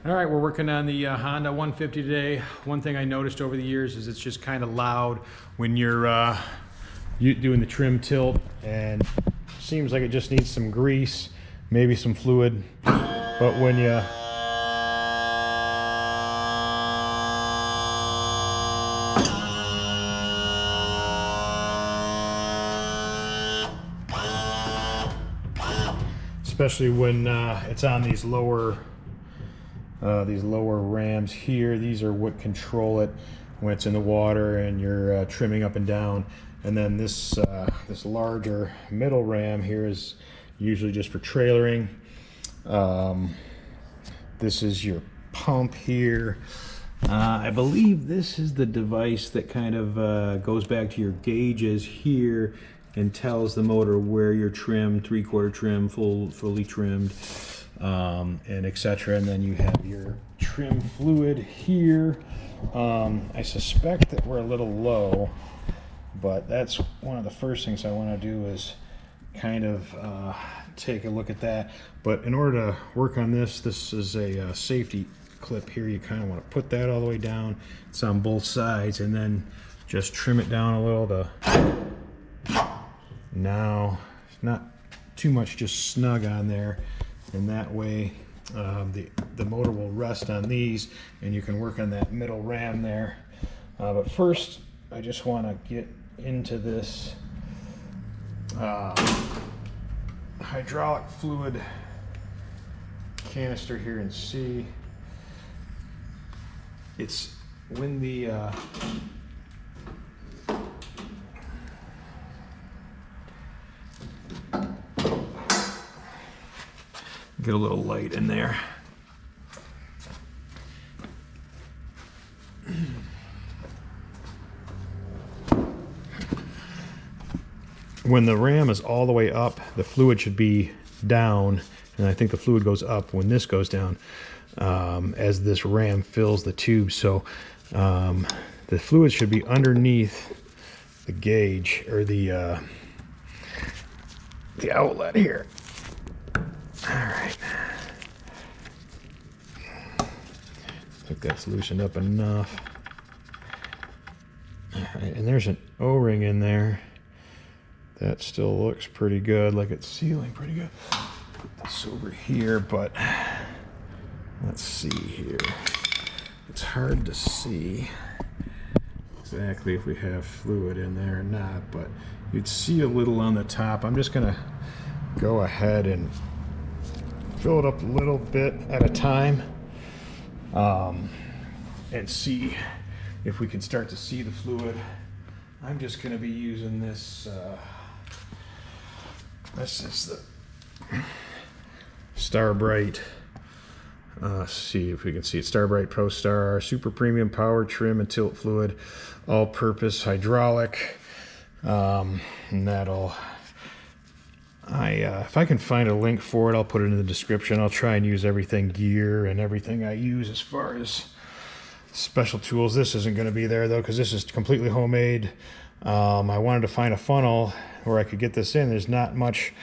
All right, we're working on the Honda 150 today. One thing I noticed over the years is it's just kind of loud when you're doing the trim tilt, and seems like it just needs some grease, maybe some fluid. But when you especially when it's on these lower rams here. These are what control it when it's in the water and you're trimming up and down. And then this larger middle ram here is usually just for trailering. This is your pump here. I believe this is the device that kind of goes back to your gauges here and tells the motor where you're trimmed, 3/4 trim, fully trimmed, and etc. And then you have your trim fluid here. I suspect that we're a little low, but that's one of the first things I want to do is kind of take a look at that. But in order to work on this, this is a safety clip here. You kind of want to put that all the way down. It's on both sides, and then just trim it down a little to now it's not too much, just snug on there, and that way the motor will rest on these and you can work on that middle ram there. But first I just want to get into this hydraulic fluid canister here and see. It's when the get a little light in there. When the ram is all the way up, the fluid should be down, and I think the fluid goes up when this goes down as this ram fills the tube. So the fluid should be underneath the gauge or the outlet here. All right, I think that's loosened up enough. All right, and there's an O-ring in there. That still looks pretty good, like it's sealing pretty good. Put this over here, but let's see here. It's hard to see exactly if we have fluid in there or not, but you'd see a little on the top. I'm just gonna go ahead and fill it up a little bit at a time and see if we can start to see the fluid. I'm just going to be using this. This is the Star Bright. See if we can see it. Star Bright Pro Star Super Premium Power Trim and Tilt Fluid, all-purpose hydraulic, and that'll. If I can find a link for it, I'll put it in the description. I'll try and use everything gear and everything I use as far as special tools. This isn't going to be there though, because this is completely homemade. I wanted to find a funnel where I could get this in. There's not much.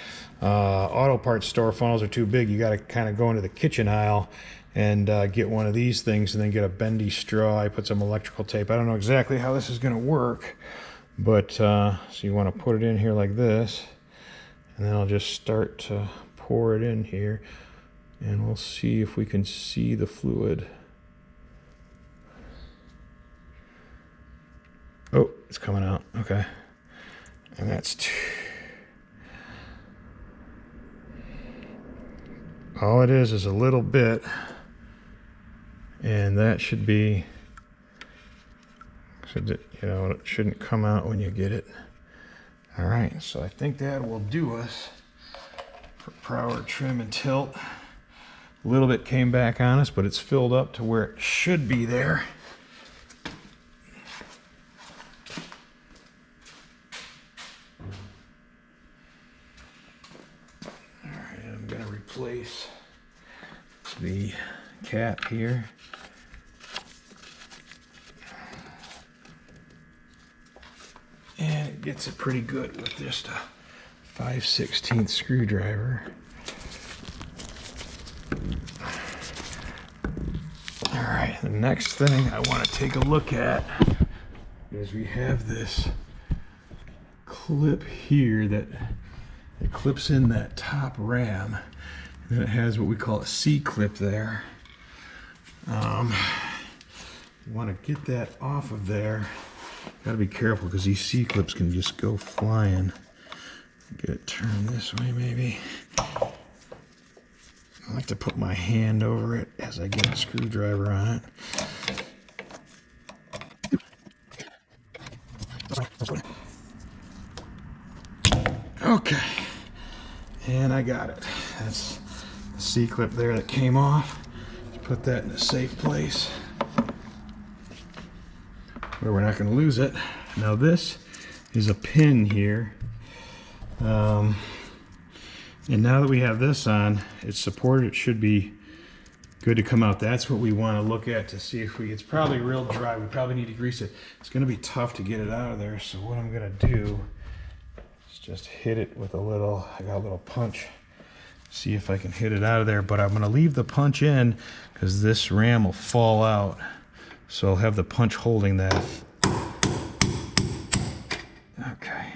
Auto parts store funnels are too big. You got to kind of go into the kitchen aisle and get one of these things, and then get a bendy straw. I put some electrical tape. I don't know exactly how this is going to work, but so you want to put it in here like this. And then I'll just start to pour it in here, and we'll see if we can see the fluid. Oh, it's coming out. Okay. And that's all it is a little bit, and that should be, you know, it shouldn't come out when you get it. All right, so I think that will do us for power, trim, and tilt. A little bit came back on us, but it's filled up to where it should be there. All right, I'm going to replace the cap here. And it gets it pretty good with just a 5/16 screwdriver. right, the next thing I want to take a look at is we have this clip here that it clips in that top ram, and then it has what we call a C-clip there. You want to get that off of there. Got to be careful because these C-clips can just go flying. Get it turned this way maybe. I like to put my hand over it as I get a screwdriver on it. Okay, and I got it. That's the C-clip there that came off. Just put that in a safe place where we're not going to lose it. Now this is a pin here. And now that we have this on, it's supported, it should be good to come out. That's what we want to look at to see if it's probably real dry. We probably need to grease it. It's going to be tough to get it out of there. So what I'm going to do is just hit it with a little, I got a little punch. See if I can hit it out of there, but I'm going to leave the punch in because this ram will fall out. So I'll have the punch holding that. Okay.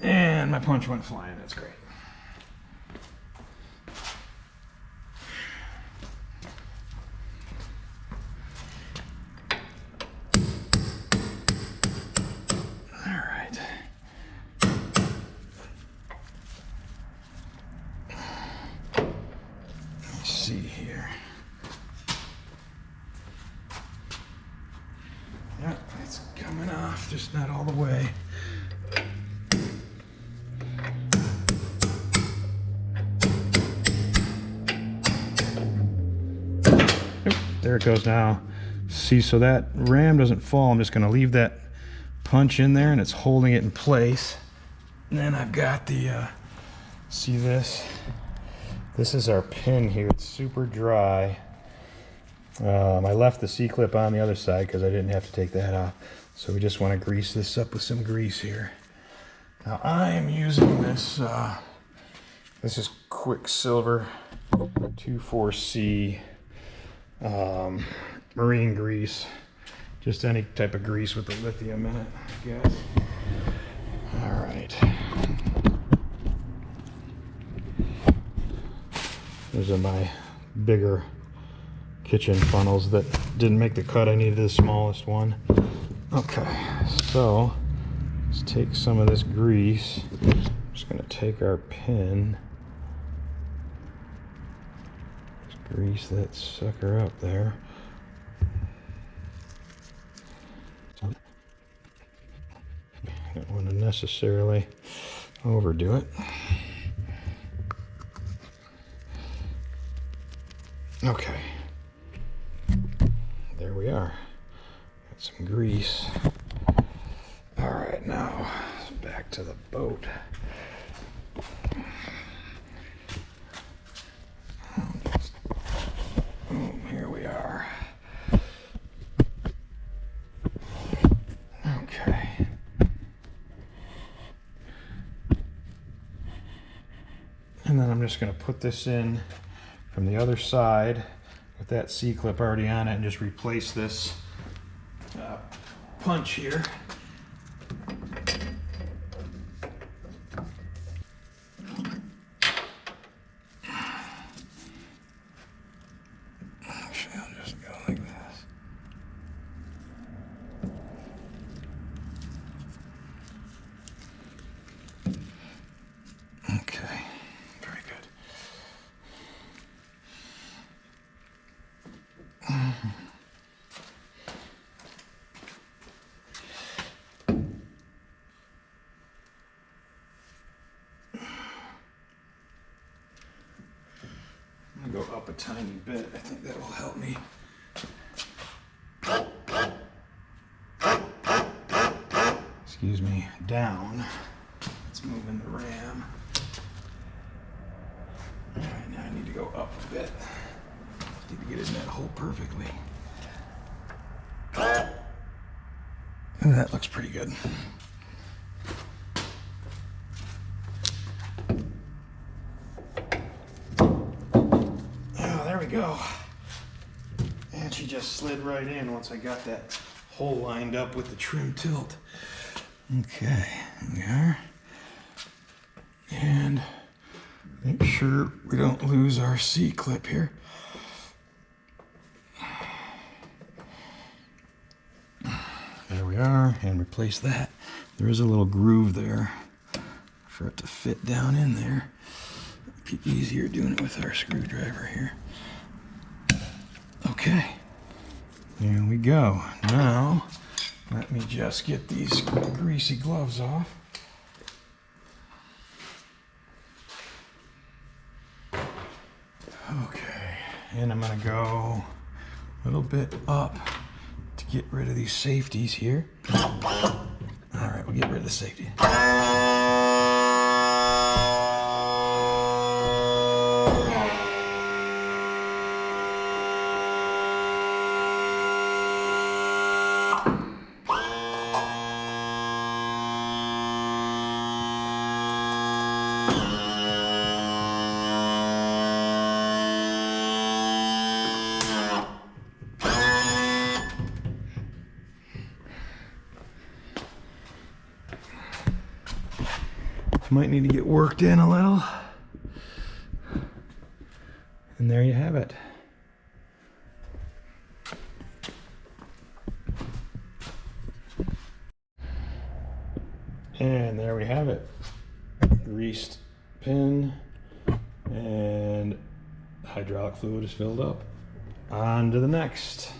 And my punch went flying, that's great. All right. Let's see here. Yep, it's coming off, just not all the way. There it goes now. See, so that ram doesn't fall. I'm just going to leave that punch in there and it's holding it in place. And then I've got the, see this? This is our pin here. It's super dry. I left the C-clip on the other side because I didn't have to take that off. So we just want to grease this up with some grease here. Now I am using this, this is Quicksilver 24C. Marine grease, just any type of grease with the lithium in it, I guess. All right. Those are my bigger kitchen funnels that didn't make the cut. I needed the smallest one. Okay, so let's take some of this grease. I'm just going to take our pin. Grease that sucker up there. Don't want to necessarily overdo it. Okay. There we are. Got some grease. All right, now back to the boat. Here we are. Okay. And then I'm just going to put this in from the other side with that C-clip already on it and just replace this punch here. Go up a tiny bit. I think that will help me. Excuse me, down. Let's move in the ram. All right, now I need to go up a bit. Need to get in that hole perfectly. that looks pretty good. Oh, there we go. And she just slid right in once I got that hole lined up with the trim tilt. Okay, here we are. And make sure we don't lose our C-clip here. There we are, and replace that. There is a little groove there for it to fit down in there. It'd be easier doing it with our screwdriver here. Okay, there we go. Now, let me just get these greasy gloves off. Okay, and I'm gonna go a little bit up to get rid of these safeties here. All right, we'll get rid of the safety. Might need to get worked in a little. And there you have it. And there we have it. Greased pin and hydraulic fluid is filled up. On to the next.